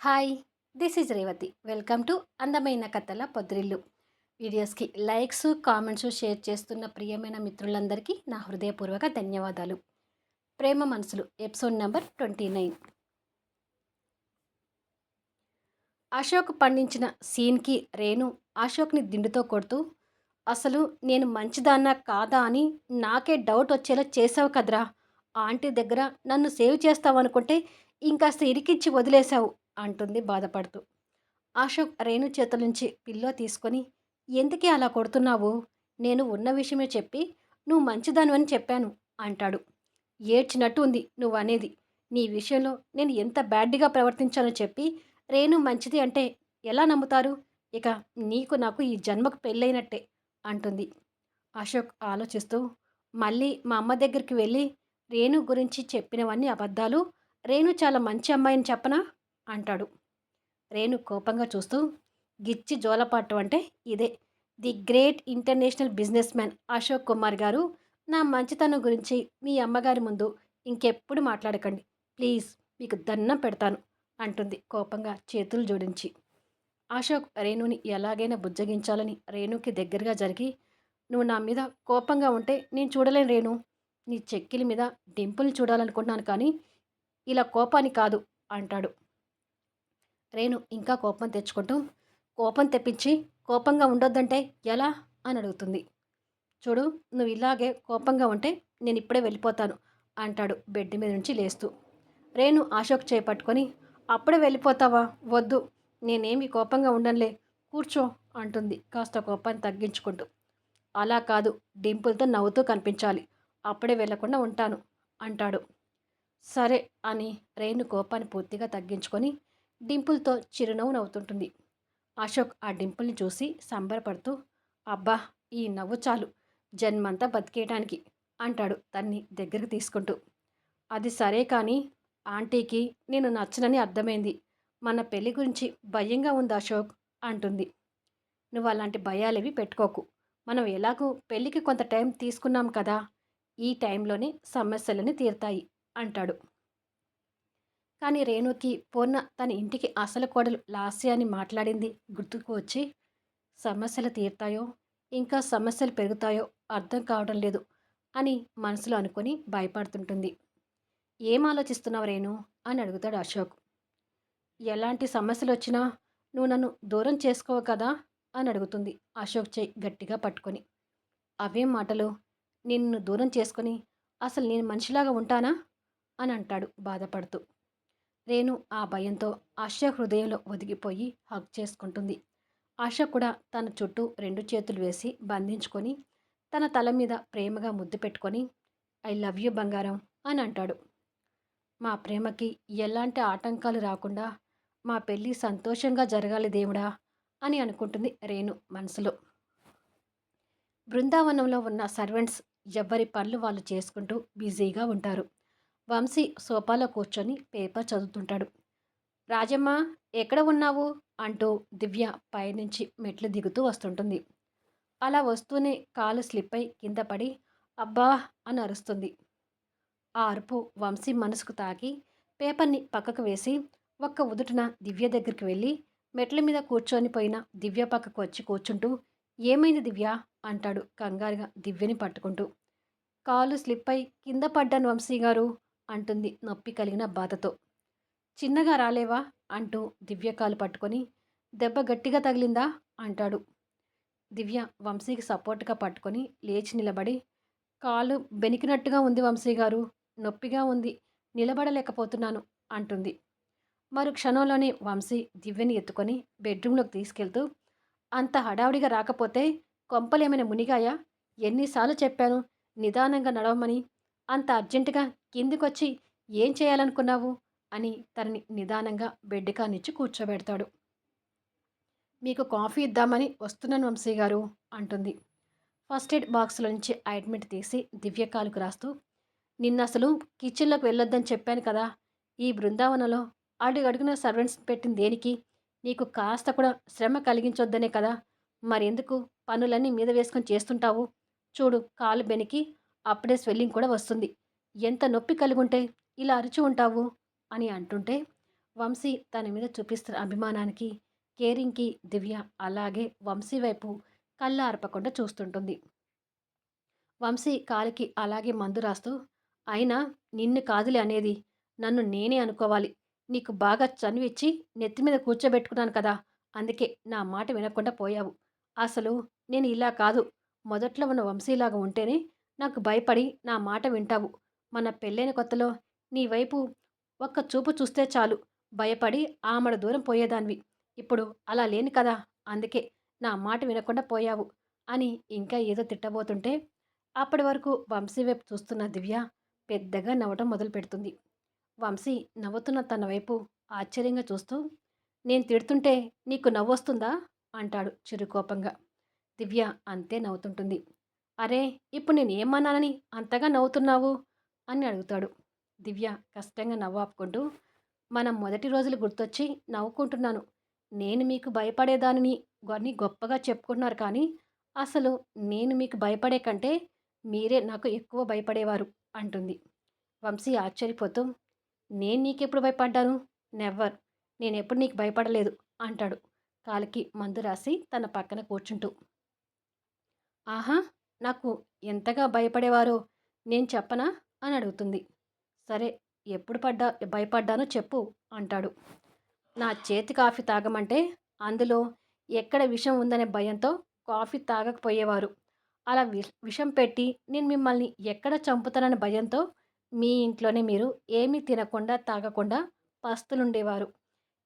Hi, this is Revathi. Welcome to అందమైన కథల పొద్దురిల్లు. వీడియోస్కి లైక్స్, కామెంట్స్, షేర్ చేస్తున్న ప్రియమైన మిత్రులందరికీ నా హృదయపూర్వక ధన్యవాదాలు. ప్రేమ మనసులు ఎపిసోడ్ నెంబర్ 29. అశోక్ పండించిన సీన్కి రేణు అశోక్ని దిండుతో కొడుతూ, అసలు నేను మంచిదాన్నా కాదా అని నాకే డౌట్ వచ్చేలా చేసావు కదరా. ఆంటీ దగ్గర నన్ను సేవ్ చేస్తావనుకుంటే ఇంకాస్త ఇరికిచ్చి వదిలేశావు అంటుంది బాధపడుతూ. అశోక్ రేణు చేతుల నుంచి పిల్లో తీసుకొని, ఎందుకే అలా కొడుతున్నావు? నేను ఉన్న విషయమే చెప్పి నువ్వు మంచిదానివని చెప్పాను అంటాడు. ఏడ్చినట్టు ఉంది నువ్వనేది. నీ విషయంలో నేను ఎంత బ్యాడ్గా ప్రవర్తించానో చెప్పి రేణు మంచిది అంటే ఎలా నమ్ముతారు? ఇక నీకు నాకు ఈ జన్మకు పెళ్ళైనట్టే అంటుంది. అశోక్ ఆలోచిస్తూ, మళ్ళీ మా అమ్మ దగ్గరికి వెళ్ళి రేణు గురించి చెప్పినవన్నీ అబద్ధాలు, రేణు చాలా మంచి అమ్మాయిని చెప్పనా అంటాడు. రేణు కోపంగా చూస్తూ, గిచ్చి జోలపాటం అంటే ఇదే. The great international business man Ashok Kumar గారు, నా మంచితనం గురించి మీ అమ్మగారి ముందు ఇంకెప్పుడు మాట్లాడకండి ప్లీజ్, మీకు దండం పెడతాను అంటుంది కోపంగా చేతులు జోడించి. అశోక్ రేణుని ఎలాగైనా బుజ్జగించాలని రేణుకి దగ్గరగా జరిగి, నువ్వు నా మీద కోపంగా ఉంటే నేను చూడలేను రేణు. నీ చెక్కిలి మీద డింపుల్ని చూడాలనుకుంటున్నాను కానీ ఇలా కోపాన్ని కాదు అంటాడు. రేణు ఇంకా కోపం తెచ్చుకుంటూ, కోపం తెప్పించి కోపంగా ఉండొద్దంటే ఎలా అని అడుగుతుంది. చూడు, నువ్వు ఇలాగే కోపంగా ఉంటే నేను ఇప్పుడే వెళ్ళిపోతాను అంటాడు బెడ్ మీద నుంచి లేస్తూ. రేణు అశోక్ చేపట్టుకొని, అప్పుడే వెళ్ళిపోతావా? వద్దు, నేనేమి కోపంగా ఉండనులే, కూర్చో అంటుంది కాస్త కోపాన్ని తగ్గించుకుంటూ. అలా కాదు, డింపుల్తో నవ్వుతూ కనిపించాలి, అప్పుడే వెళ్లకుండా ఉంటాను అంటాడు. సరే అని రేణు కోపాన్ని పూర్తిగా తగ్గించుకొని డింపుల్తో చిరునవ్వు నవ్వుతుంటుంది. అశోక్ ఆ డింపుల్ని చూసి సంబరపడుతూ, అబ్బా, ఈ నవ్వు చాలు జన్మంతా బతికేయటానికి అంటాడు తన్ని దగ్గరికి తీసుకుంటూ. అది సరే కానీ ఆంటీకి నేను నచ్చనని అర్థమైంది. మన పెళ్లి గురించి భయంగా ఉంది అశోక్ అంటుంది. నువ్వు అలాంటి భయాలేవి పెట్టుకోకు. మనం ఎలాగూ పెళ్ళికి కొంత టైం తీసుకున్నాం కదా, ఈ టైంలోనే సమస్యలని తీరుతాయి అంటాడు. కానీ రేణుకి పూర్ణ తన ఇంటికి అసలు కోడలు లాస్య అని మాట్లాడింది గుర్తుకు వచ్చి, సమస్యలు తీరుతాయో ఇంకా సమస్యలు పెరుగుతాయో అర్థం కావడం లేదు అని మనసులో అనుకొని భయపడుతుంటుంది. ఏం ఆలోచిస్తున్నావు రేణు అని అడుగుతాడు అశోక్. ఎలాంటి సమస్యలు వచ్చినా నువ్వు నన్ను దూరం చేసుకోవు కదా అని అడుగుతుంది అశోక్ చెయ్యి గట్టిగా పట్టుకొని. అవేం మాటలు? నిన్ను దూరం చేసుకొని అసలు నేను మనిషిలాగా ఉంటానా అని అంటాడు బాధపడుతూ. రేణు ఆ భయంతో అశోక్ హృదయంలో ఒదిగిపోయి హగ్ చేసుకుంటుంది. అశోక్ కూడా తన చుట్టూ రెండు చేతులు వేసి బంధించుకొని తన తల మీద ప్రేమగా ముద్దు పెట్టుకొని, ఐ లవ్ యూ బంగారం అని అంటాడు. మా ప్రేమకి ఎలాంటి ఆటంకాలు రాకుండా మా పెళ్ళి సంతోషంగా జరగాలి దేవుడా అని అనుకుంటుంది రేణు మనసులో. బృందావనంలో ఉన్న సర్వెంట్స్ ఎవ్వరి పనులు వాళ్ళు చేసుకుంటూ బిజీగా ఉంటారు. వంశీ సోఫాలో కూర్చొని పేపర్ చదువుతుంటాడు. రాజమ్మ, ఎక్కడ ఉన్నావు అంటూ దివ్య పైనుంచి మెట్లు దిగుతూ వస్తుంటుంది. అలా వస్తూనే కాలు స్లిప్ అయి కింద పడి అబ్బా అని అరుస్తుంది. ఆ అరుపు వంశీ మనసుకు తాకి పేపర్ని పక్కకు వేసి ఒక్క ఉదుటున దివ్య దగ్గరికి వెళ్ళి మెట్ల మీద కూర్చొని పోయిన దివ్య పక్కకు వచ్చి కూర్చుంటూ, ఏమైంది దివ్య అంటాడు కంగారుగా దివ్యని పట్టుకుంటూ. కాలు స్లిప్ అయి కింద పడ్డాను వంశీ గారు అంటుంది నొప్పి కలిగిన బాధతో. చిన్నగా రాలేవా అంటూ దివ్య కాలు పట్టుకొని, దెబ్బ గట్టిగా తగిలిందా అంటాడు. దివ్య వంశీకి సపోర్ట్గా పట్టుకొని లేచి నిలబడి, కాలు బెనికినట్టుగా ఉంది వంశీ గారు, నొప్పిగా ఉంది, నిలబడలేకపోతున్నాను అంటుంది. మరు క్షణంలోనే వంశీ దివ్యని ఎత్తుకొని బెడ్రూమ్లోకి తీసుకెళ్తూ, అంత హడావుడిగా రాకపోతే కొంపలేమైనా మునిగాయా? ఎన్నిసార్లు చెప్పాను నిదానంగా నడవమని, అంత అర్జెంటుగా కిందికొచ్చి ఏం చేయాలనుకున్నావు అని తనని నిదానంగా బెడ్ కానిచ్చి కూర్చోబెడతాడు. మీకు కాఫీ ఇద్దామని వస్తున్నాను వంశీ గారు అంటుంది. ఫస్ట్ ఎయిడ్ బాక్స్లో నుంచి ఆయింట్మెంట్ తీసి దివ్య కాలుకు రాస్తూ, నిన్న అసలు కిచెన్లోకి వెళ్ళొద్దని చెప్పాను కదా, ఈ బృందావనంలో అడుగడుగున సర్వెంట్స్ పెట్టింది దేనికి? నీకు కాస్త కూడా శ్రమ కలిగించొద్దనే కదా, మరెందుకు పనులన్నీ మీద వేసుకొని చేస్తుంటావు? చూడు, కాలు బెనికి అప్పుడే స్వెల్లింగ్ కూడా వస్తుంది, ఎంత నొప్పి కలిగుంటే ఇలా అరిచి ఉంటావు అని అంటుంటే వంశీ తన మీద చూపిస్తున్న అభిమానానికి, కేరింగ్‌కి దివ్య అలాగే వంశీ వైపు కళ్ళార్పకుండా చూస్తుంటుంది. వంశీ కాలికి అలాగే మందు రాస్తూ, అయినా నిన్ను కాదులే అనేది. నన్ను నేనే అనుకోవాలి. నీకు బాగా చనువిచ్చి నెత్తి మీద కూర్చోబెట్టుకున్నాను కదా! అందుకే నా మాట వినకుండా పోయావు. అసలు నేను ఇలా కాదు. మొదట్లో ఉన్న వంశీలాగా ఉంటేనే నాకు భయపడి నా మాట వింటావు. మన పెళ్ళైన కొత్తలో నీ వైపు ఒక్క చూపు చూస్తే చాలు భయపడి ఆమడ దూరం పోయేదానివి. ఇప్పుడు అలా లేను కదా! అందుకే నా మాట వినకుండా పోయావు అని ఇంకా ఏదో తిట్టబోతుంటే అప్పటి వరకు వంశీ వైపు చూస్తున్న దివ్య పెద్దగా నవ్వటం మొదలుపెడుతుంది. వంశీ నవ్వుతున్న తన వైపు ఆశ్చర్యంగా చూస్తూ, నేను తిడుతుంటే నీకు నవ్వొస్తుందా? అంటాడు చిరుకోపంగా. దివ్య అంతే నవ్వుతుంటుంది. అరే! ఇప్పుడు నేనేమన్నానని అంతగా నవ్వుతున్నావు? అని అడుగుతాడు. దివ్య కష్టంగా నవ్వాపుకుంటూ, మన మొదటి రోజులు గుర్తొచ్చి నవ్వుకుంటున్నాను. నేను మీకు భయపడేదానిని అని గొప్పగా చెప్పుకుంటున్నారు కానీ, అసలు నేను మీకు భయపడే కంటే మీరే నాకు ఎక్కువ భయపడేవారు అంటుంది. వంశీ ఆశ్చర్యపోతూ, నేను నీకెప్పుడు భయపడ్డాను? నెవ్వర్. నేనెప్పుడు నీకు భయపడలేదు అంటాడు. కాలికి మందు రాసి తన పక్కన కూర్చుంటూ. ఆహా! నాకు ఎంతగా భయపడేవారో నేను చెప్పనా? అని అడుగుతుంది. సరే, ఎప్పుడు భయపడ్డానో చెప్పు అంటాడు. నా చేతి కాఫీ తాగమంటే అందులో ఎక్కడ విషం ఉందనే భయంతో కాఫీ తాగకపోయేవారు. అలా విషం పెట్టి నేను మిమ్మల్ని ఎక్కడ చంపుతాననే భయంతో మీ ఇంట్లోనే మీరు ఏమీ తినకుండా, తాగకుండా పస్తులుండేవారు.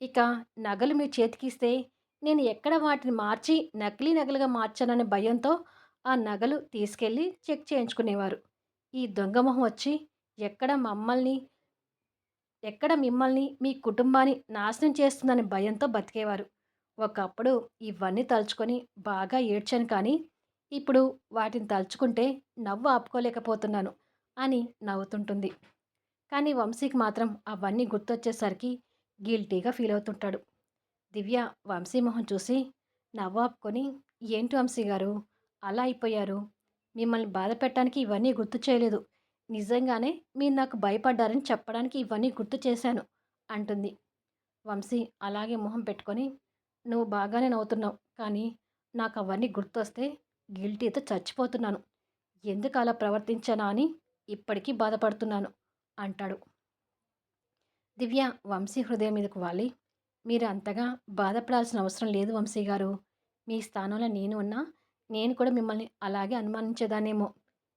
ఇక నగలు మీ చేతికిస్తే నేను ఎక్కడ వాటిని మార్చి నకిలీ నగలుగా మార్చాననే భయంతో ఆ నగలు తీసుకెళ్ళి చెక్ చేయించుకునేవారు. ఈ దొంగ మొహం వచ్చి ఎక్కడ మమ్మల్ని ఎక్కడ మిమ్మల్ని, మీ కుటుంబాన్ని నాశనం చేస్తుందనే భయంతో బతికేవారు. ఒకప్పుడు ఇవన్నీ తలుచుకొని బాగా ఏడ్చాను కానీ, ఇప్పుడు వాటిని తలుచుకుంటే నవ్వు ఆపుకోలేకపోతున్నాను అని నవ్వుతుంటుంది. కానీ వంశీకి మాత్రం అవన్నీ గుర్తొచ్చేసరికి గిల్టీగా ఫీల్ అవుతుంటాడు. దివ్య వంశీ మొహం చూసి నవ్వాపుకొని, ఏంటి వంశీ గారు అలా అయిపోయారు? మిమ్మల్ని బాధ పెట్టడానికి ఇవన్నీ గుర్తు చేయలేదు. నిజంగానే మీరు నాకు భయపడ్డారని చెప్పడానికి ఇవన్నీ గుర్తు చేశాను అంటుంది. వంశీ అలాగే మొహం పెట్టుకొని, నువ్వు బాగానే నవ్వుతున్నావు కానీ నాకు అవన్నీ గుర్తొస్తే గిల్టీతో చచ్చిపోతున్నాను. ఎందుకు అలా ప్రవర్తించానా అని ఇప్పటికీ బాధపడుతున్నాను అంటాడు. దివ్య వంశీ హృదయం మీదకు వాలి, మీరు అంతగా బాధపడాల్సిన అవసరం లేదు వంశీ గారు. మీ స్థానంలో నేను ఉన్నా నేను కూడా మిమ్మల్ని అలాగే అనుమానించేదాన్నేమో.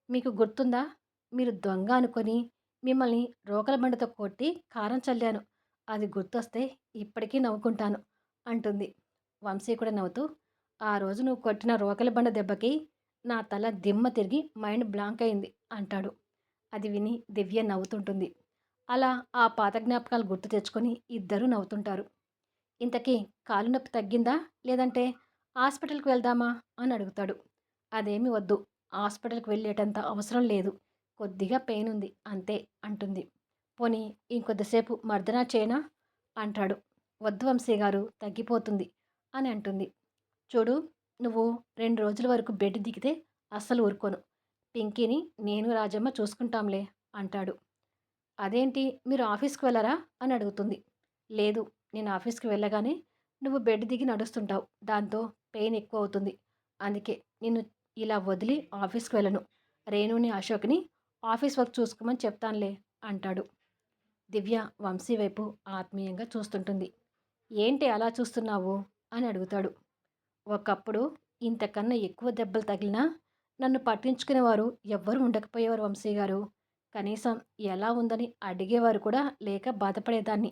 మీకు గుర్తుందా? మీరు దొంగ అనుకొని మిమ్మల్ని రోకల బండతో కొట్టి కారం చల్లాను. అది గుర్తొస్తే ఇప్పటికీ నవ్వుకుంటాను అంటుంది. వంశీ కూడా నవ్వుతూ, ఆ రోజు నువ్వు కొట్టిన రోకల బండ దెబ్బకి నా తల దిమ్మ తిరిగి మైండ్ బ్లాంక్ అయింది అంటాడు. అది విని దివ్య నవ్వుతుంటుంది. అలా ఆ పాత జ్ఞాపకాలు గుర్తు తెచ్చుకొని ఇద్దరూ నవ్వుతుంటారు. ఇంతకీ కాలు నొప్పి తగ్గిందా? లేదంటే హాస్పిటల్‌కి వెళ్దామా? అని అడుగుతాడు. అదేమీ వద్దు. హాస్పిటల్‌కి వెళ్ళేటంత అవసరం లేదు. కొద్దిగా పెయిన్ ఉంది అంతే అంటుంది. పోనీ ఇంకొద్దిసేపు మర్దనా చేయనా? అంటాడు. వద్దు వంశీ గారు తగ్గిపోతుంది అని అంటుంది. చూడు, నువ్వు 2 రోజుల వరకు బెడ్ దిగితే అస్సలు ఊరుకోను. పింకీని నేను రాజమ్మ చూసుకుంటాంలే అంటాడు. అదేంటి మీరు ఆఫీస్‌కి వెళ్ళరా? అని అడుగుతుంది. లేదు, నేను ఆఫీస్‌కి వెళ్ళగానే నువ్వు బెడ్ దిగి నడుస్తుంటావు. దాంతో పెయిన్ ఎక్కువ అవుతుంది. అందుకే నిన్ను ఇలా వదిలి ఆఫీస్‌కి వెళ్ళను. రేణుని, అశోక్‌ని ఆఫీస్ వర్క్ చూసుకోమని చెప్తానులే అంటాడు. దివ్య వంశీ వైపు ఆత్మీయంగా చూస్తుంటుంది. ఏంటి అలా చూస్తున్నావు? అని అడుగుతాడు. ఒకప్పుడు ఇంతకన్నా ఎక్కువ దెబ్బలు తగిలినా నన్ను పట్టించుకునేవారు ఎవ్వరూ ఉండకపోయేవారు వంశీ గారు. కనీసం ఎలా ఉందని అడిగేవారు కూడా లేక బాధపడేదాన్ని.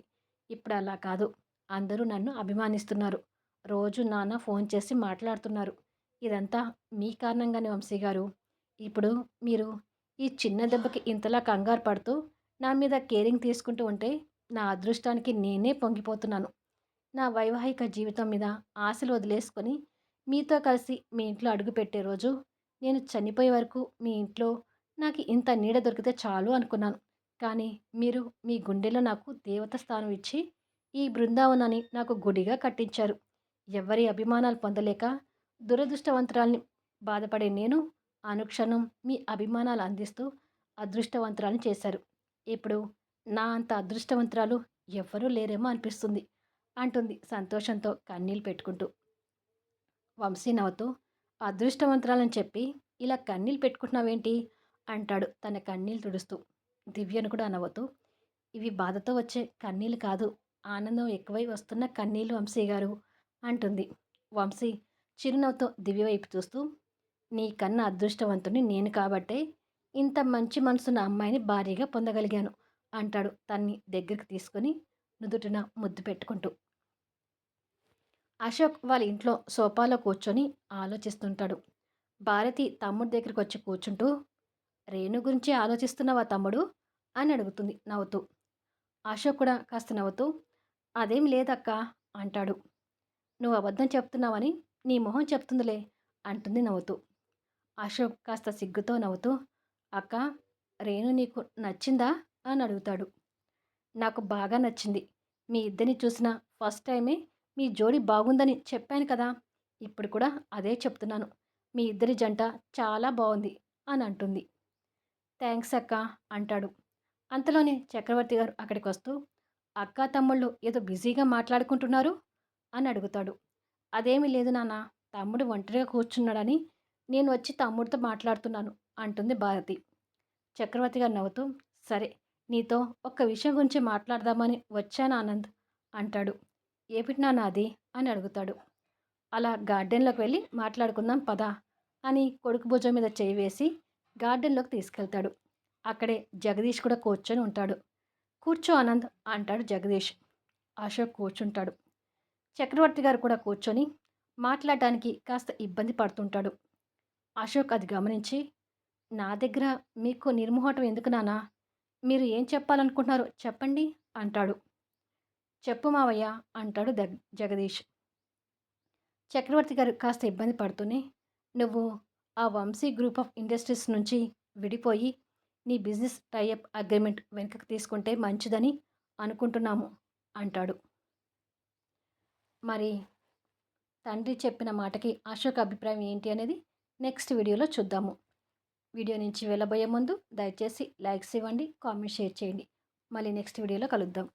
ఇప్పుడు అలా కాదు. అందరూ నన్ను అభిమానిస్తున్నారు. రోజు నాన్న ఫోన్ చేసి మాట్లాడుతున్నారు. ఇదంతా మీ కారణంగానే వంశీ గారు. ఇప్పుడు మీరు ఈ చిన్న దెబ్బకి ఇంతలా కంగారు పడుతూ నా మీద కేరింగ్ తీసుకుంటూ ఉంటే నా అదృష్టానికి నేనే పొంగిపోతున్నాను. నా వైవాహిక జీవితం మీద ఆశలు వదిలేసుకొని మీతో కలిసి మీ ఇంట్లో అడుగుపెట్టే రోజు నేను చనిపోయే వరకు మీ ఇంట్లో నాకు ఇంత నీడ దొరికితే చాలు అనుకున్నాను. కానీ మీరు మీ గుండెలో నాకు దేవత స్థానం ఇచ్చి ఈ బృందావనాన్ని నాకు గుడిగా కట్టించారు. ఎవరి అభిమానాలు పొందలేక దురదృష్టవంతురాల్ని బాధపడే నేను అనుక్షణం మీ అభిమానాలు అందిస్తూ అదృష్టవంతురాల్ని చేశారు. ఇప్పుడు నా అంత అదృష్టవంతురాలు ఎవ్వరూ లేరేమో అనిపిస్తుంది అంటుంది సంతోషంతో కన్నీళ్ళు పెట్టుకుంటూ. వంశీ నవ్వుతూ, అదృష్టవంతురాలని చెప్పి ఇలా కన్నీళ్ళు పెట్టుకుంటున్నావేంటి అంటాడు తన కన్నీళ్ళు తుడుస్తూ. దివ్యను కూడా నవ్వుతూ, ఇవి బాధతో వచ్చే కన్నీళ్ళు కాదు, ఆనందం ఎక్కువై వస్తున్న కన్నీళ్ళు వంశీ గారు అంటుంది. వంశీ చిరునవ్వుతో దివ్య వైపు చూస్తూ, నీకన్నా అదృష్టవంతుడిని నేను కాబట్టే ఇంత మంచి మనసున్న అమ్మాయిని భార్యగా పొందగలిగాను అంటాడు తన్ని దగ్గరికి తీసుకుని నుదుటిన ముద్దు పెట్టుకుంటూ. అశోక్ వాళ్ళ ఇంట్లో సోఫాలో కూర్చొని ఆలోచిస్తుంటాడు. భారతి తమ్ముడి దగ్గరికి వచ్చి కూర్చుంటూ, రేణు గురించి ఆలోచిస్తున్నావా తమ్ముడు అని అడుగుతుంది నవ్వుతూ. అశోక్ కూడా కాస్త నవ్వుతూ, అదేం లేదక్కా అంటాడు. నువ్వు అబద్ధం చెప్తున్నావని నీ మొహం చెప్తుందిలే అంటుంది నవ్వుతూ. అశోక్ కాస్త సిగ్గుతో నవ్వుతూ, అక్క, రేణు నీకు నచ్చిందా అని అడుగుతాడు. నాకు బాగా నచ్చింది. మీ ఇద్దరిని చూసిన ఫస్ట్ టైమే మీ జోడి బాగుందని చెప్పాను కదా, ఇప్పుడు కూడా అదే చెప్తున్నాను. మీ ఇద్దరి జంట చాలా బాగుంది అని అంటుంది. థ్యాంక్స్ అక్క అంటాడు. అంతలోనే చక్రవర్తి గారు అక్కడికి వస్తూ, అక్కా తమ్ముళ్ళు ఏదో బిజీగా మాట్లాడుకుంటున్నారు అని అడుగుతాడు. అదేమీ లేదు నాన్న, తమ్ముడు ఒంటరిగా కూర్చున్నాడని నేను వచ్చి తమ్ముడితో మాట్లాడుతున్నాను అంటుంది భారతి. చక్రవర్తి గారు నవ్వుతూ, సరే, నీతో ఒక్క విషయం గురించి మాట్లాడదామని వచ్చాను ఆనంద్ అంటాడు. ఏమిటి నాన్న అది అని అడుగుతాడు. అలా గార్డెన్లోకి వెళ్ళి మాట్లాడుకుందాం పదా అని కొడుకు భుజం మీద చేయి వేసి గార్డెన్లోకి తీసుకెళ్తాడు. అక్కడే జగదీష్ కూడా కూర్చొని ఉంటాడు. కూర్చో ఆనంద్ అంటాడు జగదీష్. అశోక్ కూర్చుంటాడు. చక్రవర్తి గారు కూడా కూర్చొని మాట్లాడటానికి కాస్త ఇబ్బంది పడుతుంటాడు. అశోక్ అది గమనించి, నా దగ్గర మీకు నిర్మోహటం ఎందుకు నానా, మీరు ఏం చెప్పాలనుకుంటున్నారో చెప్పండి అంటాడు. చెప్పు మావయ్య అంటాడు జగదీష్. చక్రవర్తి గారు కాస్త ఇబ్బంది పడుతూనే, నువ్వు ఆ వంశీ గ్రూప్ ఆఫ్ ఇండస్ట్రీస్ నుంచి విడిపోయి నీ బిజినెస్ టైఅప్ అగ్రిమెంట్ వెనుకకు తీసుకుంటే మంచిదని అనుకుంటున్నాము అంటాడు. మరి తండ్రి చెప్పిన మాటకి అశోక్ అభిప్రాయం ఏంటి అనేది నెక్స్ట్ వీడియోలో చూద్దాము. వీడియో నుంచి వెళ్ళబోయే ముందు దయచేసి లైక్స్ ఇవ్వండి, కామెంట్ షేర్ చేయండి. మళ్ళీ నెక్స్ట్ వీడియోలో కలుద్దాం.